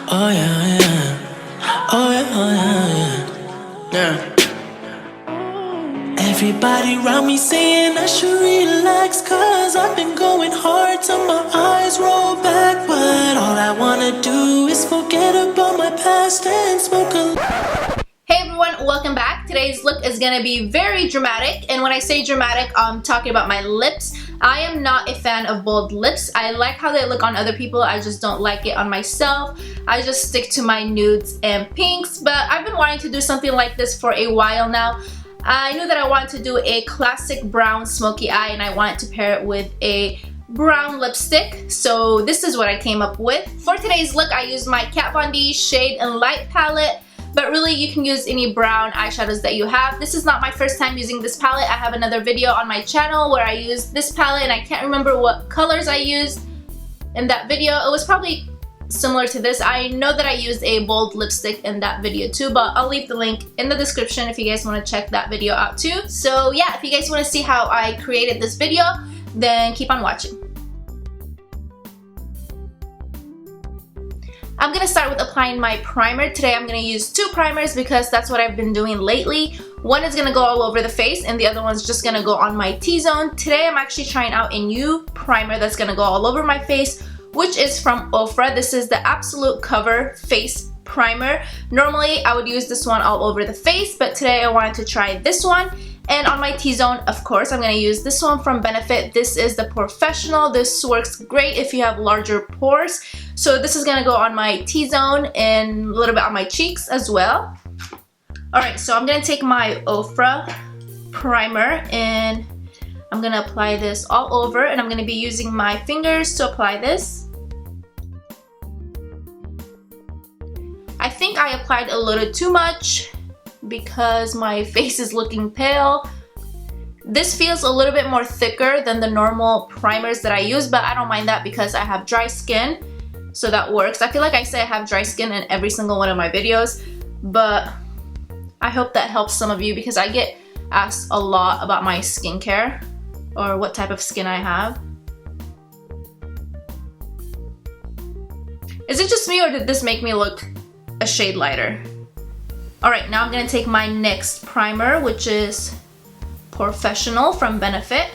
Oh yeah, yeah. Oh yeah, oh yeah, yeah. Everybody around me saying I should relax, cause I've been going hard till my eyes roll back. But all I wanna do is forget about my past and smoke a... Hey everyone, welcome back. Today's look is gonna be very dramatic, and when I say dramatic, I'm talking about my lips. I am not a fan of bold lips. I like how they look on other people, I just don't like it on myself. I just stick to my nudes and pinks, but I've been wanting to do something like this for a while now. I knew that I wanted to do a classic brown smoky eye, and I wanted to pair it with a brown lipstick, so this is what I came up with. For today's look, I used my Kat Von D Shade and Light palette. But really, you can use any brown eyeshadows that you have. This is not my first time using this palette. I have another video on my channel where I used this palette, and I can't remember what colors I used in that video. It was probably similar to this. I know that I used a bold lipstick in that video too, but I'll leave the link in the description if you guys want to check that video out too. So yeah, if you guys want to see how I created this video, then keep on watching. I'm gonna start with applying my primer. Today I'm gonna use two primers because that's what I've been doing lately. One is gonna go all over the face and the other one's just gonna go on my T-zone. Today I'm actually trying out a new primer that's gonna go all over my face, which is from OFRA. This is the Absolute Cover Face Primer. Normally I would use this one all over the face, but today I wanted to try this one. And on my T-zone, of course, I'm going to use this one from Benefit. This is the POREfessional. This works great if you have larger pores. So this is going to go on my T-zone and a little bit on my cheeks as well. Alright, so I'm going to take my OFRA primer and I'm going to apply this all over, and I'm going to be using my fingers to apply this. I think I applied a little too much because my face is looking pale. This feels a little bit more thicker than the normal primers that I use, but I don't mind that because I have dry skin, so that works. I feel like I say I have dry skin in every single one of my videos, but I hope that helps some of you because I get asked a lot about my skincare or what type of skin I have. Is it just me, or did this make me look a shade lighter? Alright, now I'm going to take my next primer, which is POREfessional from Benefit.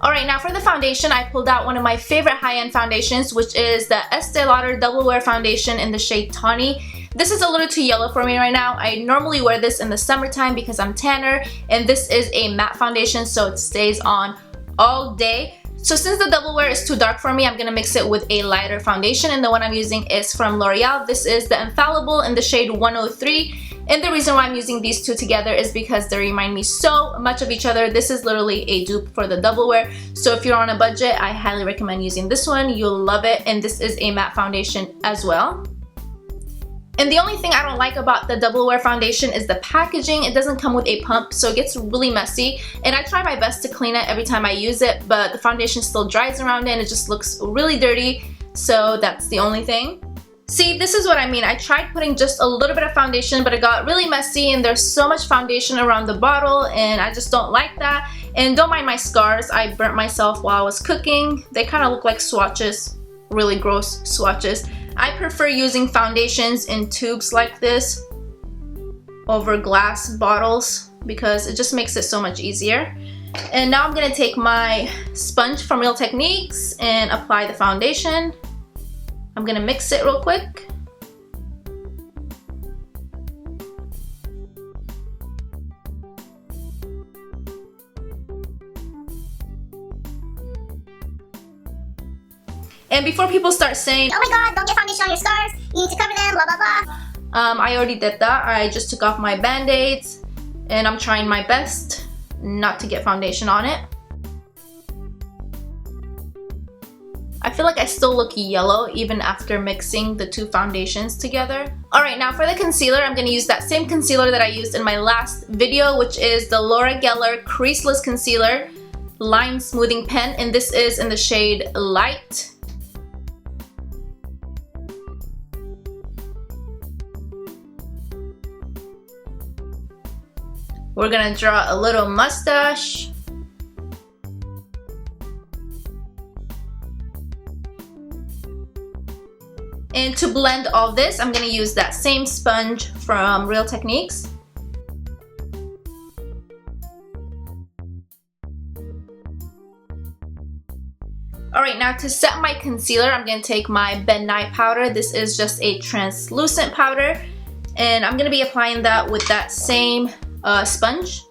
Alright, now for the foundation, I pulled out one of my favorite high-end foundations, which is the Estée Lauder Double Wear Foundation in the shade Tawny. This is a little too yellow for me right now. I normally wear this in the summertime because I'm tanner, and this is a matte foundation, so it stays on all day. So since the double wear is too dark for me, I'm going to mix it with a lighter foundation, and the one I'm using is from L'Oreal. This is the Infallible in the shade 103, and the reason why I'm using these two together is because they remind me so much of each other. This is literally a dupe for the double wear, so if you're on a budget, I highly recommend using this one. You'll love it, and this is a matte foundation as well. And the only thing I don't like about the double wear foundation is the packaging. It doesn't come with a pump, so it gets really messy, and I try my best to clean it every time I use it, but the foundation still dries around it and it just looks really dirty, so that's the only thing. See, this is what I mean. I tried putting just a little bit of foundation, but it got really messy and there's so much foundation around the bottle, and I just don't like that. And don't mind my scars. I burnt myself while I was cooking. They kind of look like swatches, really gross swatches. I prefer using foundations in tubes like this over glass bottles because it just makes it so much easier. And now I'm going to take my sponge from Real Techniques and apply the foundation. I'm going to mix it real quick. And before people start saying, "Oh my god, don't get foundation on your scars, you need to cover them, blah blah blah," I already did that. I just took off my band-aids and I'm trying my best not to get foundation on it. I feel like I still look yellow even after mixing the two foundations together. Alright, now for the concealer, I'm going to use that same concealer that I used in my last video, which is the Laura Geller Crease-Less Concealer Line Smoothing Pen, and this is in the shade Light. We're gonna draw a little mustache. And to blend all this, I'm going to use that same sponge from Real Techniques. Alright, now to set my concealer, I'm going to take my Ben Nye powder. This is just a translucent powder. And I'm going to be applying that with that same sponge.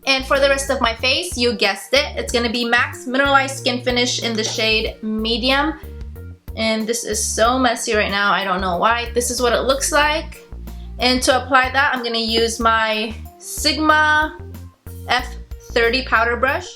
And for the rest of my face, you guessed it, it's going to be MAC's Minerlize Skinfinish in the shade Medium. And this is so messy right now, I don't know why. This is what it looks like. And to apply that, I'm going to use my Sigma F30 powder brush.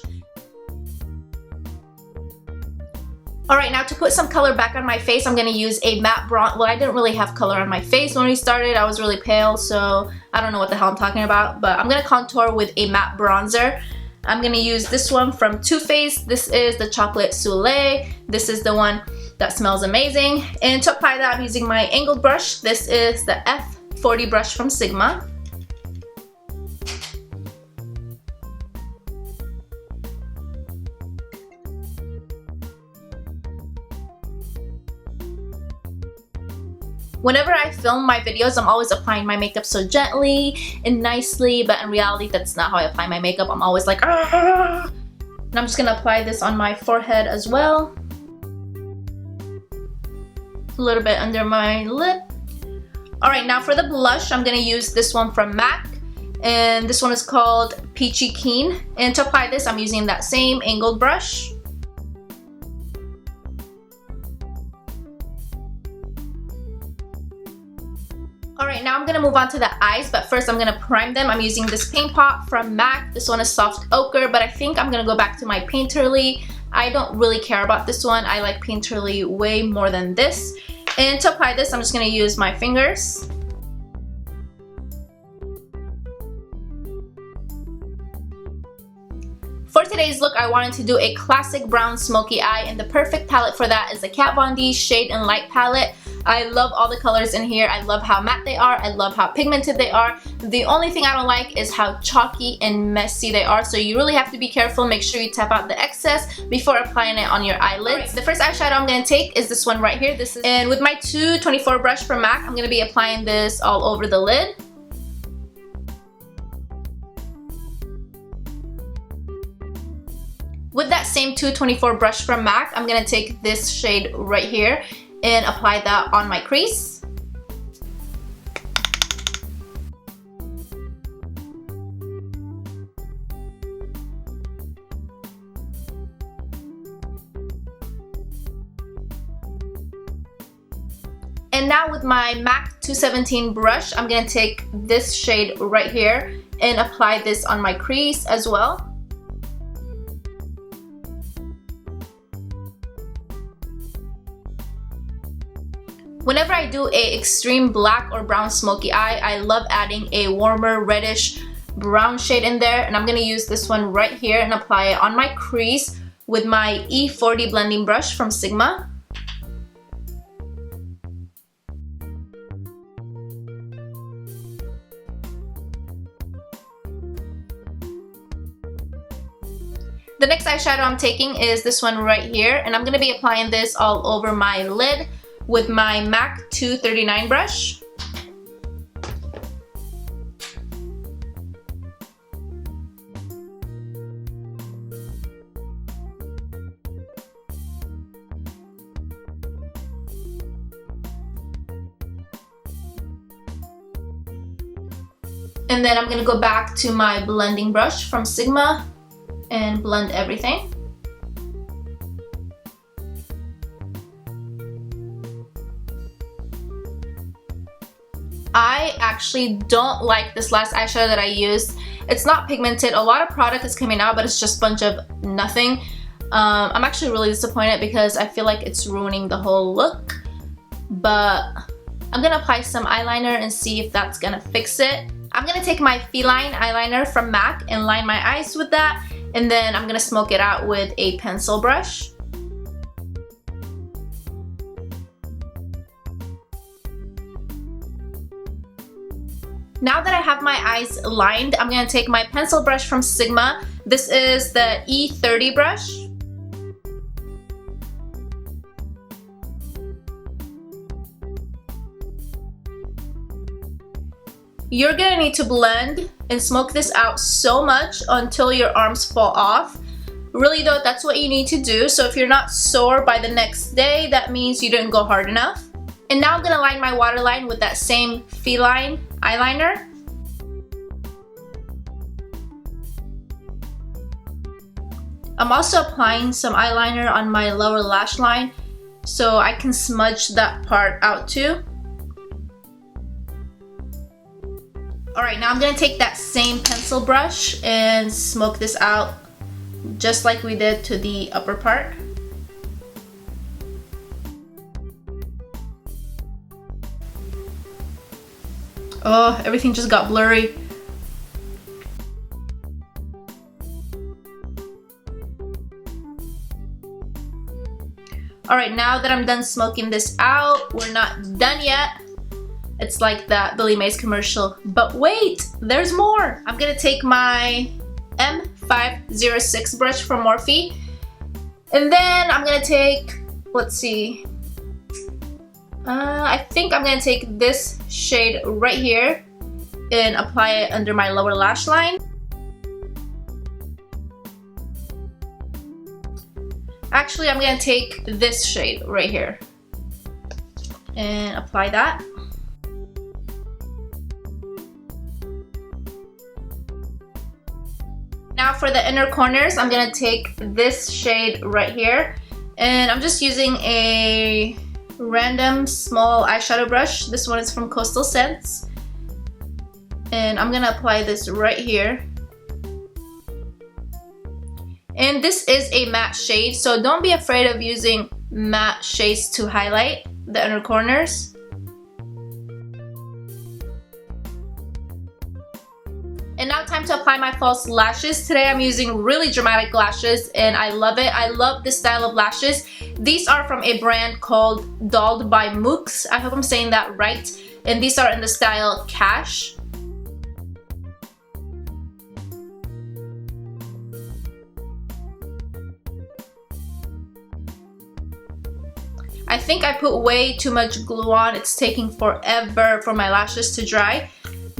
Alright, now to put some color back on my face, I'm going to use a matte bronze. Well, I didn't really have color on my face when we started. I was really pale, so I don't know what the hell I'm talking about. But I'm going to contour with a matte bronzer. I'm going to use this one from Too Faced. This is the ChocolateSoleil. This is the one that smells amazing. And to apply that, I'm using my angled brush. This is the F40 brush from Sigma. Whenever I film my videos, I'm always applying my makeup so gently and nicely, but in reality, that's not how I apply my makeup. I'm always like, ah! And I'm just gonna apply this on my forehead as well. A little bit under my lip. Alright, now for the blush, I'm gonna use this one from MAC. And this one is called Peachykeen. And to apply this, I'm using that same angled brush. Alright, now I'm going to move on to the eyes, but first I'm going to prime them. I'm using this Paintpot from MAC. This one is Soft Ochre, but I think I'm going to go back to my Painterly. I don't really care about this one. I like Painterly way more than this. And to apply this, I'm just going to use my fingers. For today's look, I wanted to do a classic brown smoky eye, and the perfect palette for that is the Kat Von D Shade and Light palette. I love all the colors in here. I love how matte they are. I love how pigmented they are. The only thing I don't like is how chalky and messy they are, so you really have to be careful. Make sure you tap out the excess before applying it on your eyelids. Right, the first eyeshadow I'm going to take is this one right here. And with my 224 brush from MAC, I'm going to be applying this all over the lid. With that same 224 brush from MAC, I'm going to take this shade right here and apply that on my crease. And now with my MAC 217 brush, I'm going to take this shade right here and apply this on my crease as well. Whenever I do a extreme black or brown smoky eye, I love adding a warmer reddish brown shade in there, and I'm going to use this one right here and apply it on my crease with my E40 blending brush from Sigma. The next eyeshadow I'm taking is this one right here, and I'm going to be applying this all over my lid with my MAC 239 brush. And then I'm going to go back to my blending brush from Sigma and blend everything. I actually don't like this last eyeshadow that I used. It's not pigmented. A lot of product is coming out, but it's just a bunch of nothing. I'm actually really disappointed because I feel like it's ruining the whole look. But I'm gonna apply some eyeliner and see if that's gonna fix it. I'm gonna take my Feline eyeliner from MAC and line my eyes with that. And then I'm gonna smoke it out with a pencil brush. Now that I have my eyes lined, I'm going to take my pencil brush from Sigma. This is the E30 brush. You're going to need to blend and smoke this out so much until your arms fall off. Really though, that's what you need to do. So if you're not sore by the next day, that means you didn't go hard enough. And now I'm going to line my waterline with that same feline eyeliner. I'm also applying some eyeliner on my lower lash line so I can smudge that part out too. Alright, now I'm going to take that same pencil brush and smoke this out just like we did to the upper part. Oh, everything just got blurry. Alright, now that I'm done smoking this out, we're not done yet. It's like that Billy Mays commercial. But wait, there's more! I'm gonna take my M506 brush from Morphe. And then I'm gonna take, let's see. I think I'm gonna take this shade right here and apply it under my lower lash line. Actually, I'm gonna take this shade right here and apply that. Now for the inner corners, I'm gonna take this shade right here, and I'm just using a random small eyeshadow brush. This one is from Coastal Scents, and I'm gonna apply this right here. And this is a matte shade, so don't be afraid of using matte shades to highlight the inner corners. And now time to apply my false lashes. Today I'm using really dramatic lashes and I love it. I love this style of lashes. These are from a brand called Dolled by Mooks. I hope I'm saying that right. And these are in the style Kash. I think I put way too much glue on. It's taking forever for my lashes to dry.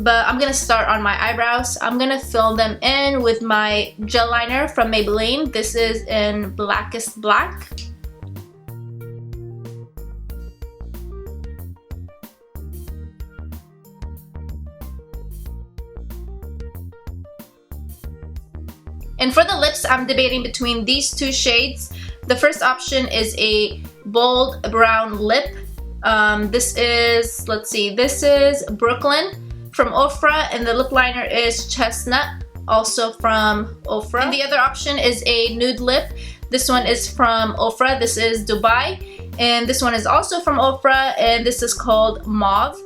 But I'm gonna start on my eyebrows. I'm gonna fill them in with my gel liner from Maybelline. This is in Blackest Black. And for the lips, I'm debating between these two shades. The first option is a bold brown lip. This is, let's see, this is Brooklyn from OFRA, and the lip liner is Chestnut, also from OFRA. And the other option is a nude lip. This one is from OFRA. This is Dubai, and this one is also from OFRA, and this is called Mauve.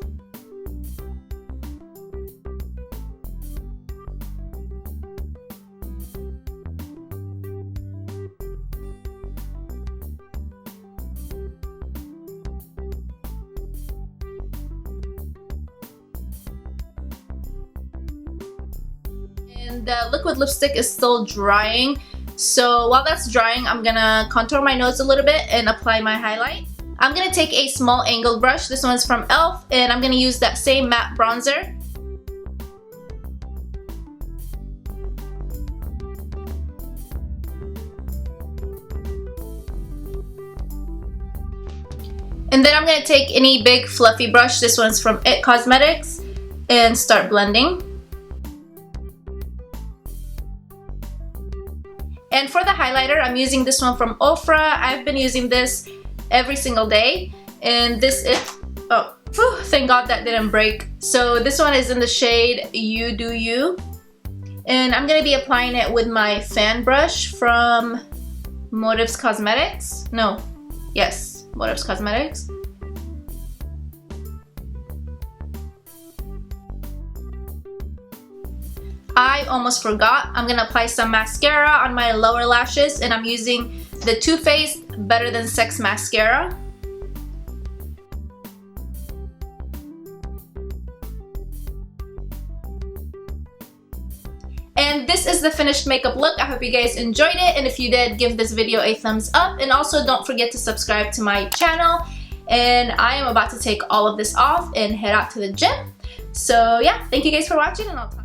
And the liquid lipstick is still drying, so while that's drying, I'm gonna contour my nose a little bit and apply my highlight. I'm gonna take a small angled brush. This one's from e.l.f. and I'm gonna use that same matte bronzer. And then I'm gonna take any big fluffy brush. This one's from IT Cosmetics, and start blending. And for the highlighter, I'm using this one from OFRA. I've been using this every single day. And this is, oh, whew, thank God that didn't break. So this one is in the shade You Do You. And I'm gonna be applying it with my fan brush from Motives Cosmetics. No, yes, Motives Cosmetics. I almost forgot. I'm gonna apply some mascara on my lower lashes, and I'm using the Too Faced Better Than Sex mascara. And this is the finished makeup look. I hope you guys enjoyed it, and if you did, give this video a thumbs up, and also don't forget to subscribe to my channel. And I am about to take all of this off and head out to the gym. So yeah, thank you guys for watching, and I'll talk